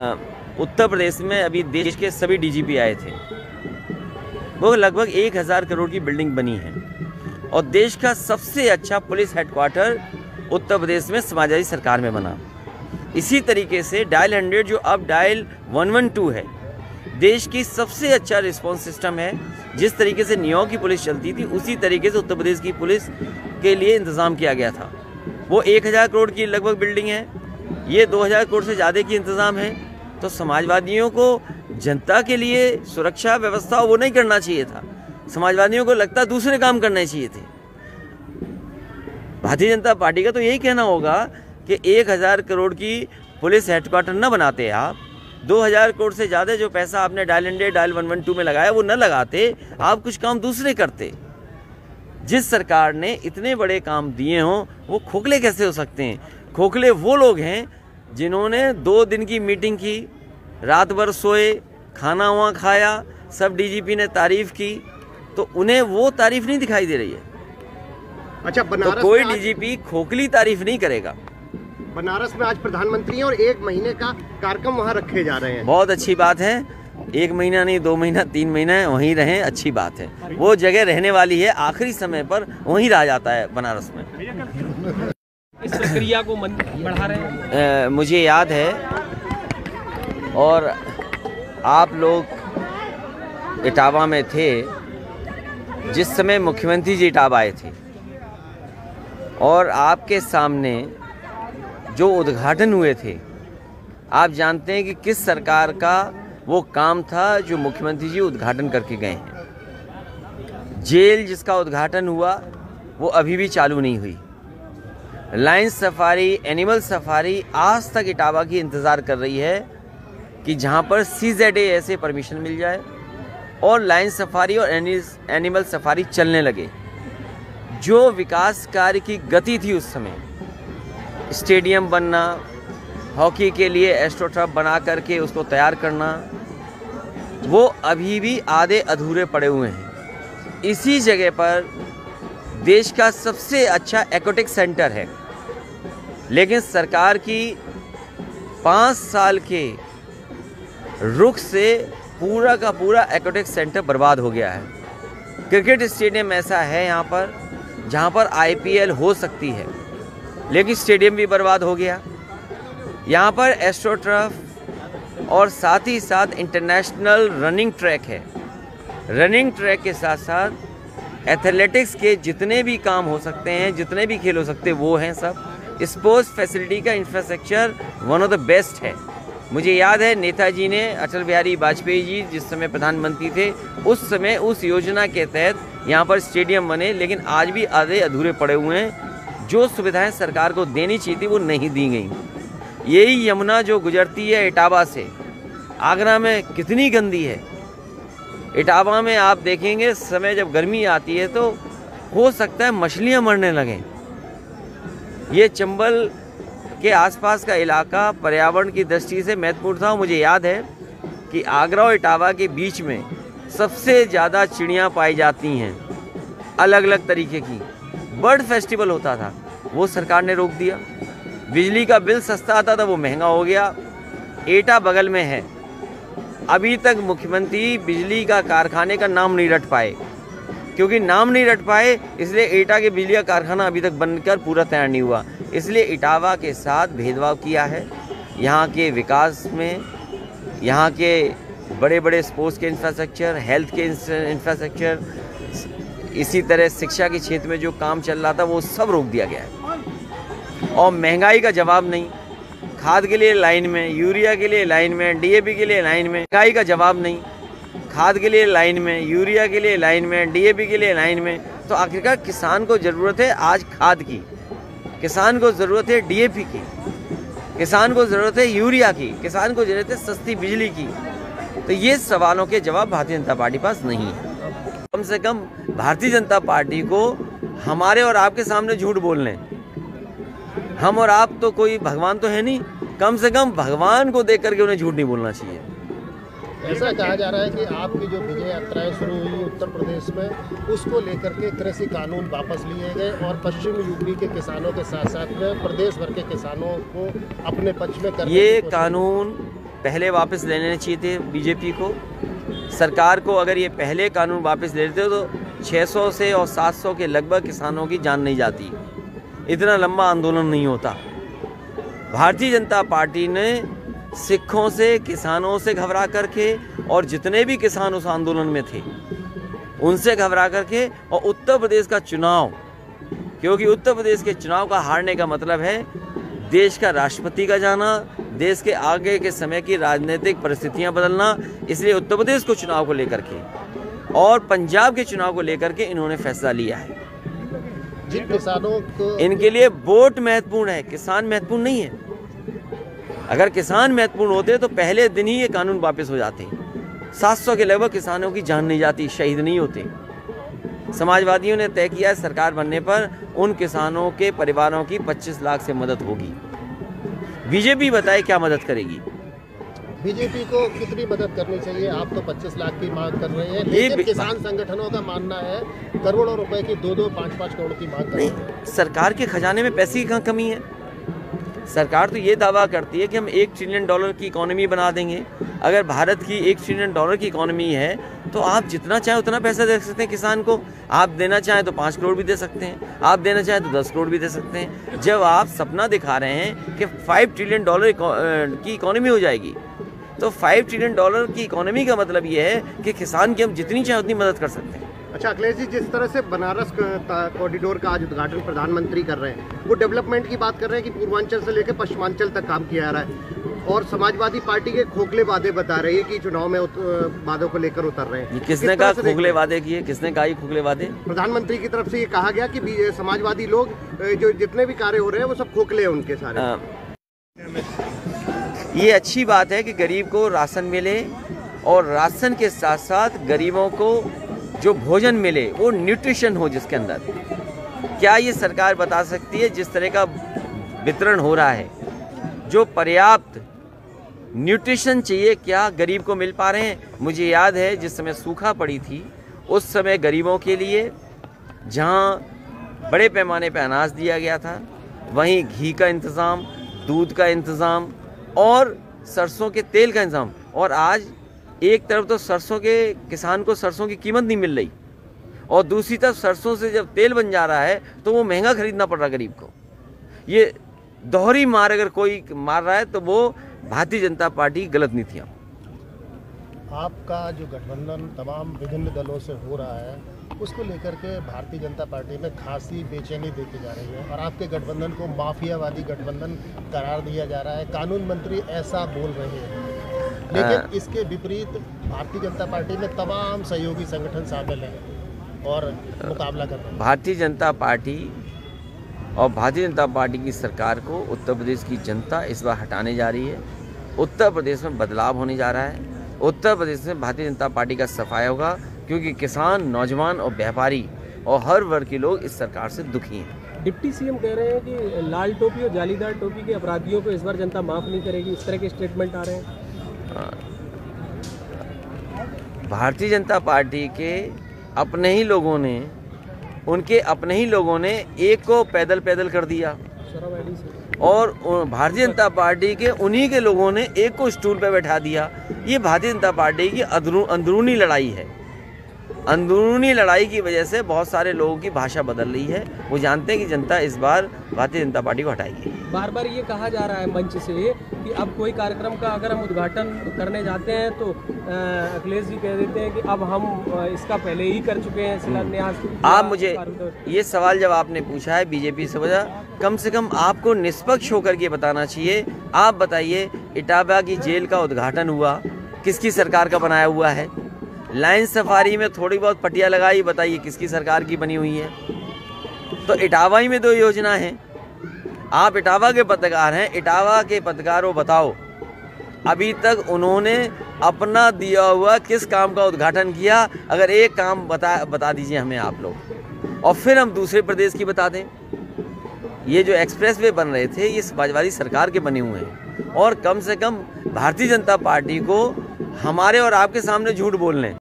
उत्तर प्रदेश में अभी देश के सभी डीजीपी आए थे। वो लगभग 1000 करोड़ की बिल्डिंग बनी है और देश का सबसे अच्छा पुलिस हेडक्वार्टर उत्तर प्रदेश में समाजवादी सरकार में बना। इसी तरीके से डायल 100 जो अब डायल 112 है, देश की सबसे अच्छा रिस्पांस सिस्टम है। जिस तरीके से न्यूयॉर्क की पुलिस चलती थी उसी तरीके से उत्तर प्रदेश की पुलिस के लिए इंतज़ाम किया गया था। वो 1000 करोड़ की लगभग बिल्डिंग है, ये 2000 करोड़ से ज़्यादा की इंतज़ाम है। तो समाजवादियों को जनता के लिए सुरक्षा व्यवस्था वो नहीं करना चाहिए था, समाजवादियों को लगता दूसरे काम करने चाहिए थे। भारतीय जनता पार्टी का तो यही कहना होगा कि 1000 करोड़ की पुलिस हेडक्वार्टर न बनाते आप, 2000 करोड़ से ज़्यादा जो पैसा आपने डायल 100 डायल 112 में लगाया वो न लगाते, आप कुछ काम दूसरे करते। जिस सरकार ने इतने बड़े काम दिए हों वो खोखले कैसे हो सकते हैं? खोखले वो लोग हैं जिन्होंने 2 दिन की मीटिंग की, रात भर सोए, खाना वहाँ खाया, सब डीजीपी ने तारीफ की, तो उन्हें वो तारीफ नहीं दिखाई दे रही है। अच्छा, बनारस तो कोई डीजीपी खोखली तारीफ नहीं करेगा। बनारस में आज प्रधानमंत्री हैं और 1 महीने का कार्यक्रम वहाँ रखे जा रहे हैं। बहुत अच्छी बात है। 1 महीना नहीं, 2 महीना, 3 महीना वहीं रहें, अच्छी बात है। वो जगह रहने वाली है, आखिरी समय पर वहीं रहा जाता है बनारस में। इस प्रक्रिया को बढ़ा रहे हैं। मुझे याद है और आप लोग इटावा में थे जिस समय मुख्यमंत्री जी इटावा आए थे और आपके सामने जो उद्घाटन हुए थे, आप जानते हैं कि किस सरकार का वो काम था जो मुख्यमंत्री जी उद्घाटन करके गए हैं। जेल जिसका उद्घाटन हुआ वो अभी भी चालू नहीं हुई। लाइन सफारी, एनिमल सफारी आज तक इटावा की इंतज़ार कर रही है कि जहां पर CZA से परमिशन मिल जाए और लाइन सफारी और एनिमल सफारी चलने लगे। जो विकास कार्य की गति थी उस समय, स्टेडियम बनना, हॉकी के लिए एस्ट्रोटर्फ बना करके उसको तैयार करना, वो अभी भी आधे अधूरे पड़े हुए हैं। इसी जगह पर देश का सबसे अच्छा एक्वाटिक सेंटर है, लेकिन सरकार की 5 साल के रुख से पूरा का पूरा एक्वाटिक सेंटर बर्बाद हो गया है। क्रिकेट स्टेडियम ऐसा है यहाँ पर जहाँ पर IPL हो सकती है, लेकिन स्टेडियम भी बर्बाद हो गया। यहाँ पर एस्ट्रोटर्फ और साथ ही साथ इंटरनेशनल रनिंग ट्रैक है। रनिंग ट्रैक के साथ साथ एथलेटिक्स के जितने भी काम हो सकते हैं, जितने भी खेल हो सकते हैं, वो हैं सब। स्पोर्ट्स फैसिलिटी का infrastructure one of the best है। मुझे याद है नेताजी ने, अटल बिहारी वाजपेयी जी जिस समय प्रधानमंत्री थे, उस समय उस योजना के तहत यहाँ पर स्टेडियम बने, लेकिन आज भी आधे अधूरे पड़े हुए हैं। जो सुविधाएं सरकार को देनी चाहिए थी वो नहीं दी गई। यही यमुना जो गुजरती है इटावा से, आगरा में कितनी गंदी है। इटावा में आप देखेंगे समय जब गर्मी आती है तो हो सकता है मछलियां मरने लगें। ये चंबल के आसपास का इलाका पर्यावरण की दृष्टि से महत्वपूर्ण था। मुझे याद है कि आगरा और इटावा के बीच में सबसे ज़्यादा चिड़ियाँ पाई जाती हैं, अलग अलग तरीके की। बर्ड फेस्टिवल होता था, वो सरकार ने रोक दिया। बिजली का बिल सस्ता आता था, वो महंगा हो गया। एटा बगल में है, अभी तक मुख्यमंत्री बिजली का कारखाने का नाम नहीं रट पाए। क्योंकि नाम नहीं रट पाए इसलिए एटा के बिजली का कारखाना अभी तक बनकर पूरा तैयार नहीं हुआ। इसलिए इटावा के साथ भेदभाव किया है। यहाँ के विकास में, यहाँ के बड़े बड़े स्पोर्ट्स के इंफ्रास्ट्रक्चर, हेल्थ के इंफ्रास्ट्रक्चर, इसी तरह शिक्षा के क्षेत्र में जो काम चल रहा था वो सब रोक दिया गया है। और महंगाई का जवाब नहीं, खाद के लिए लाइन में, यूरिया के लिए लाइन में, DAP के लिए लाइन में। महंगाई का जवाब नहीं, खाद के लिए लाइन में, यूरिया के लिए लाइन में, DAP के लिए लाइन में। तो आखिरकार किसान को ज़रूरत है आज खाद की, किसान को ज़रूरत है DAP की, किसान को ज़रूरत है यूरिया की, किसान को ज़रूरत है सस्ती बिजली की। तो ये सवालों के जवाब भारतीय जनता पार्टी पास नहीं है। कम से कम भारतीय जनता पार्टी को हमारे और आपके सामने झूठ बोलने, हम और आप तो कोई भगवान तो है नहीं, कम से कम भगवान को देख करके उन्हें झूठ नहीं बोलना चाहिए। ऐसा कहा जा रहा है कि आपकी जो विजय यात्राएं शुरू हुई उत्तर प्रदेश में, उसको लेकर के कृषि कानून वापस लिए गए और पश्चिम यूपी के किसानों के साथ साथ में प्रदेश भर के किसानों को अपने पक्ष में करने ये कानून पहले वापस ले लेने चाहिए थे बीजेपी को। सरकार को अगर ये पहले कानून वापस ले लेते तो 600 से और 700 के लगभग किसानों की जान नहीं जाती, इतना लंबा आंदोलन नहीं होता। भारतीय जनता पार्टी ने सिखों से, किसानों से घबरा करके और जितने भी किसान उस आंदोलन में थे उनसे घबरा करके, और उत्तर प्रदेश का चुनाव, क्योंकि उत्तर प्रदेश के चुनाव का हारने का मतलब है देश का राष्ट्रपति का जाना, देश के आगे के समय की राजनीतिक परिस्थितियां बदलना, इसलिए उत्तर प्रदेश को चुनाव को लेकर के और पंजाब के चुनाव को लेकर के इन्होंने फैसला लिया है। जिन किसानों को, इनके लिए वोट महत्वपूर्ण है, किसान महत्वपूर्ण नहीं है। अगर किसान महत्वपूर्ण होते तो पहले दिन ही ये कानून वापस हो जाते। 700 के लगभग किसानों की जान नहीं जाती, शहीद नहीं होते। समाजवादियों ने तय किया है सरकार बनने पर उन किसानों के परिवारों की 25 लाख से मदद होगी। बीजेपी बताए क्या मदद करेगी? बीजेपी को कितनी मदद करनी चाहिए? आप तो 25 लाख की मांग कर रहे हैं, लेकिन किसान संगठनों का मानना है करोड़ों रुपए की 2-2, 5-5 करोड़ की मांग कर रहे हैं। सरकार के खजाने में पैसे की कहाँ कमी है? सरकार तो ये दावा करती है कि हम $1 ट्रिलियन की इकोनॉमी बना देंगे। अगर भारत की $1 ट्रिलियन की इकोनॉमी है तो आप जितना चाहें उतना पैसा दे सकते हैं किसान को। आप देना चाहें तो 5 करोड़ भी दे सकते हैं, आप देना चाहें तो 10 करोड़ भी दे सकते हैं। जब आप सपना दिखा रहे हैं कि $5 ट्रिलियन की इकोनॉमी हो जाएगी, तो $5 ट्रिलियन की इकोनॉमी का मतलब ये है कि किसान की हम जितनी चाहें उतनी मदद कर सकते हैं। अच्छा अखिलेश जी, जिस तरह से बनारस कॉरिडोर का आज उद्घाटन प्रधानमंत्री कर रहे हैं, वो डेवलपमेंट की बात कर रहे हैं कि पूर्वांचल से लेकर पश्चिमांचल तक काम किया जा रहा है, और समाजवादी पार्टी के खोखले वादे बता रही है कि चुनाव में वादों को लेकर उतर रहे हैं। किसने कहा खोखले वादे किए? किसने कहा खोखले वादे? प्रधानमंत्री की तरफ से ये कहा गया कि समाजवादी लोग जो जितने भी कार्य हो रहे हैं वो सब खोखले हैं उनके सारे। ये अच्छी बात है कि गरीब को राशन मिले, और राशन के साथ साथ गरीबों को जो भोजन मिले वो न्यूट्रिशन हो जिसके अंदर। क्या ये सरकार बता सकती है जिस तरह का वितरण हो रहा है, जो पर्याप्त न्यूट्रिशन चाहिए, क्या गरीब को मिल पा रहे हैं? मुझे याद है जिस समय सूखा पड़ी थी उस समय गरीबों के लिए जहाँ बड़े पैमाने पर अनाज दिया गया था, वहीं घी का इंतज़ाम, दूध का इंतज़ाम और सरसों के तेल का इंतज़ाम। और आज एक तरफ तो सरसों के किसान को सरसों की कीमत नहीं मिल रही, और दूसरी तरफ सरसों से जब तेल बन जा रहा है तो वो महंगा खरीदना पड़ रहा गरीब को। ये दोहरी मार अगर कोई मार रहा है तो वो भारतीय जनता पार्टी की गलत नीतियाँ। आपका जो गठबंधन तमाम विभिन्न दलों से हो रहा है, उसको लेकर के भारतीय जनता पार्टी में खासी बेचैनी देखी जा रही है, और आपके गठबंधन को माफियावादी गठबंधन करार दिया जा रहा है। कानून मंत्री ऐसा बोल रहे हैं, लेकिन इसके विपरीत भारतीय जनता पार्टी में तमाम सहयोगी संगठन शामिल हैं और मुकाबला कर रहे हैं। भारतीय जनता पार्टी और भारतीय जनता पार्टी की सरकार को उत्तर प्रदेश की जनता इस बार हटाने जा रही है। उत्तर प्रदेश में बदलाव होने जा रहा है। उत्तर प्रदेश में भारतीय जनता पार्टी का सफाया होगा, क्योंकि किसान, नौजवान और व्यापारी और हर वर्ग के लोग इस सरकार से दुखी हैं। डिप्टी सीएम कह रहे हैं कि लाल टोपी और जालीदार टोपी के अपराधियों को इस बार जनता माफ नहीं करेगी, इस तरह के स्टेटमेंट आ रहे हैं। भारतीय जनता पार्टी के अपने ही लोगों ने, उनके अपने ही लोगों ने एक को पैदल पैदल कर दिया, और भारतीय जनता पार्टी के उन्हीं के लोगों ने एक को स्टूल पर बैठा दिया। ये भारतीय जनता पार्टी की अंदरूनी लड़ाई है। अंदरूनी लड़ाई की वजह से बहुत सारे लोगों की भाषा बदल रही है। वो जानते हैं कि जनता इस बार भारतीय जनता पार्टी को हटाएगी। बार बार ये कहा जा रहा है मंच से कि अब कोई कार्यक्रम का अगर हम उद्घाटन करने जाते हैं तो अखिलेश जी कह देते हैं कि अब हम इसका पहले ही कर चुके हैं शिलान्यास। आप मुझे ये सवाल जब आपने पूछा है बीजेपी से वजह, कम से कम आपको निष्पक्ष होकर के बताना चाहिए। आप बताइए, इटावा की जेल का उद्घाटन हुआ, किसकी सरकार का बनाया हुआ है? लाइन सफारी में थोड़ी बहुत पटिया लगाई, बताइए किसकी सरकार की बनी हुई है? तो इटावा ही में 2 योजना है। आप इटावा के पत्रकार हैं, इटावा के पत्रकारों बताओ अभी तक उन्होंने अपना दिया हुआ किस काम का उद्घाटन किया? अगर एक काम बता दीजिए हमें आप लोग, और फिर हम दूसरे प्रदेश की बता दें। ये जो एक्सप्रेस वे बन रहे थे ये समाजवादी सरकार के बने हुए हैं, और कम से कम भारतीय जनता पार्टी को हमारे और आपके सामने झूठ बोल लें।